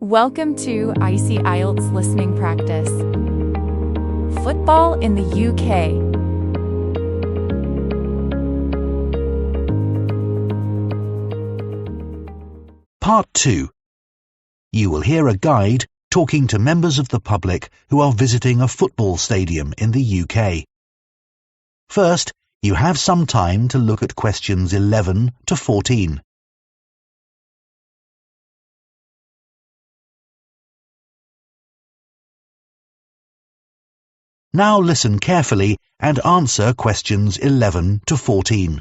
Welcome to Ielts listening practice. Football in the UK. Part 2. You will hear a guide talking to members of the public who are visiting a football stadium in the UK. First, you have some time to look at questions 11 to 14. Now listen carefully and answer questions 11 to 14.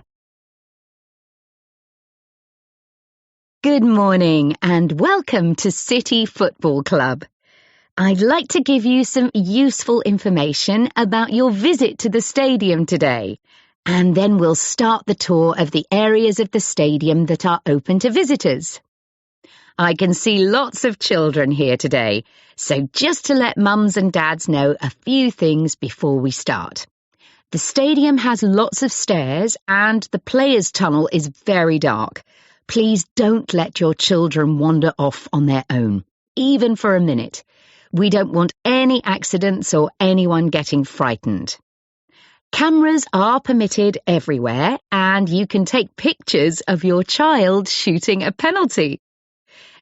Good morning and welcome to City Football Club. I'd like to give you some useful information about your visit to the stadium today, and then we'll start the tour of the areas of the stadium that are open to visitors. I can see lots of children here today, so just to let mums and dads know a few things before we start. The stadium has lots of stairs and the players' tunnel is very dark. Please don't let your children wander off on their own, even for a minute. We don't want any accidents or anyone getting frightened. Cameras are permitted everywhere and you can take pictures of your child shooting a penalty.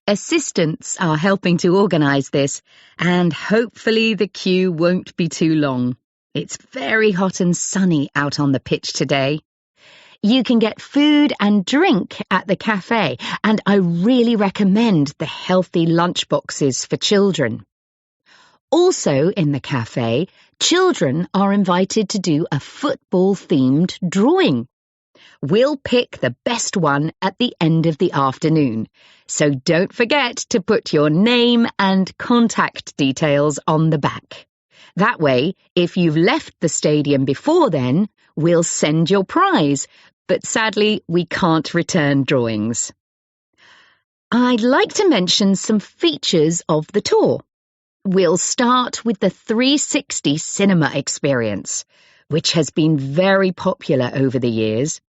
Assistants are helping to organise this, and hopefully the queue won't be too long. It's very hot and sunny out on the pitch today. You can get food and drink at the cafe, and I really recommend the healthy lunch boxes for children. Also in the cafe, children are invited to do a football-themed drawing. We'll pick the best one at the end of the afternoon, so don't forget to put your name and contact details on the back. That way, if you've left the stadium before then, we'll send your prize, but sadly we can't return drawings. I'd like to mention some features of the tour. We'll start with the 360 cinema experience, which has been very popular over the years.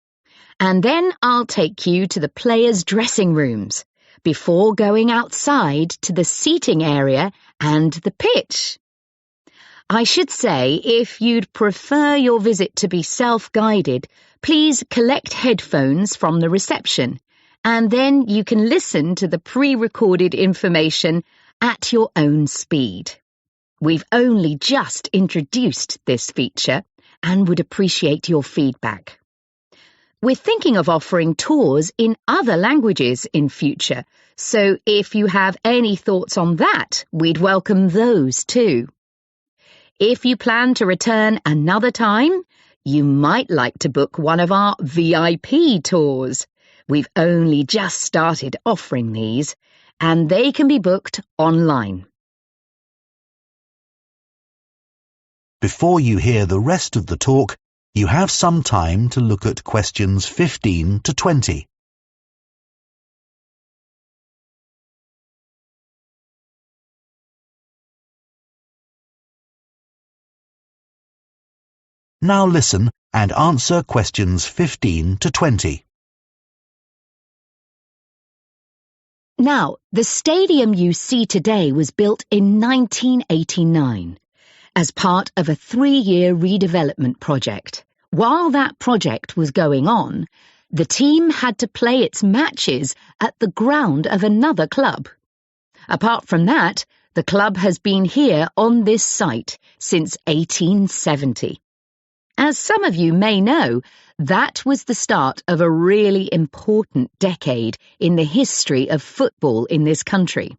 And then I'll take you to the players' dressing rooms before going outside to the seating area and the pitch. I should say, if you'd prefer your visit to be self-guided, please collect headphones from the reception, and then you can listen to the pre-recorded information at your own speed. We've only just introduced this feature and would appreciate your feedback. We're thinking of offering tours in other languages in future, so if you have any thoughts on that, we'd welcome those too. If you plan to return another time, you might like to book one of our VIP tours. We've only just started offering these, and they can be booked online. Before you hear the rest of the talk, you have some time to look at questions 15 to 20. Now listen and answer questions 15 to 20. Now, the stadium you see today was built in 1989 as part of a 3-year redevelopment project. While that project was going on, the team had to play its matches at the ground of another club. Apart from that, the club has been here on this site since 1870. As some of you may know, that was the start of a really important decade in the history of football in this country.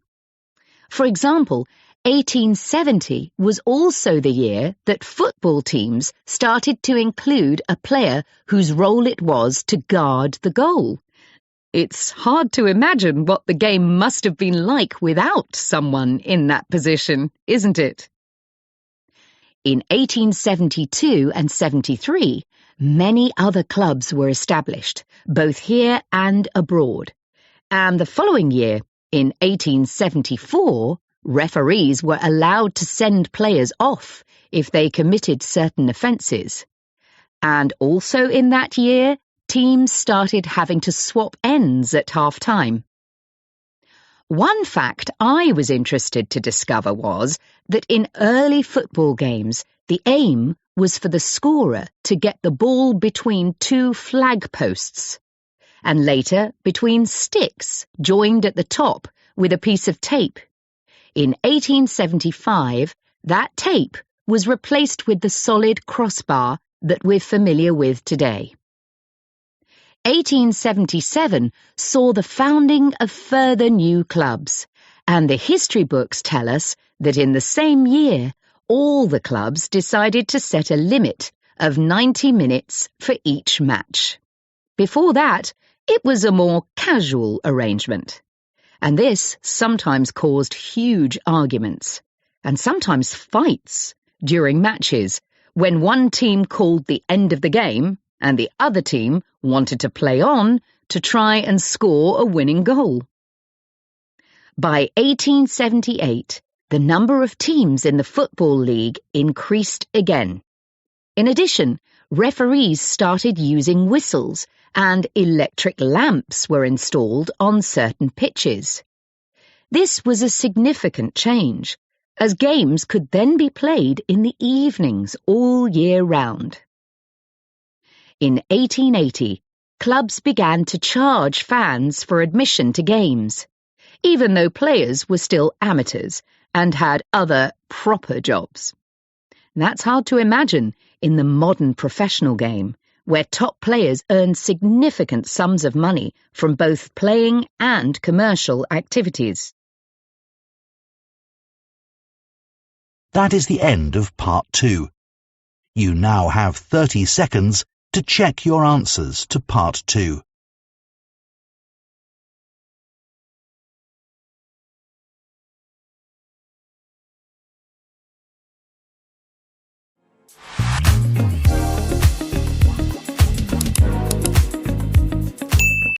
For example, 1870 was also the year that football teams started to include a player whose role it was to guard the goal. It's hard to imagine what the game must have been like without someone in that position, isn't it? In 1872 and 73, many other clubs were established, both here and abroad. And the following year, in 1874, referees were allowed to send players off if they committed certain offences. And also in that year, teams started having to swap ends at half-time. One fact I was interested to discover was that in early football games, the aim was for the scorer to get the ball between two flag posts, and later between sticks joined at the top with a piece of tape. In 1875, that tape was replaced with the solid crossbar that we're familiar with today. 1877 saw the founding of further new clubs, and the history books tell us that in the same year, all the clubs decided to set a limit of 90 minutes for each match. Before that, it was a more casual arrangement, and this sometimes caused huge arguments, and sometimes fights during matches, when one team called the end of the game and the other team wanted to play on to try and score a winning goal. By 1878, the number of teams in the Football League increased again. In addition, referees started using whistles and electric lamps were installed on certain pitches. This was a significant change, as games could then be played in the evenings all year round. In 1880, clubs began to charge fans for admission to games, even though players were still amateurs and had other proper jobs. That's hard to imagine in the modern professional game, where top players earn significant sums of money from both playing and commercial activities. That is the end of part 2. You now have 30 seconds to check your answers to part 2.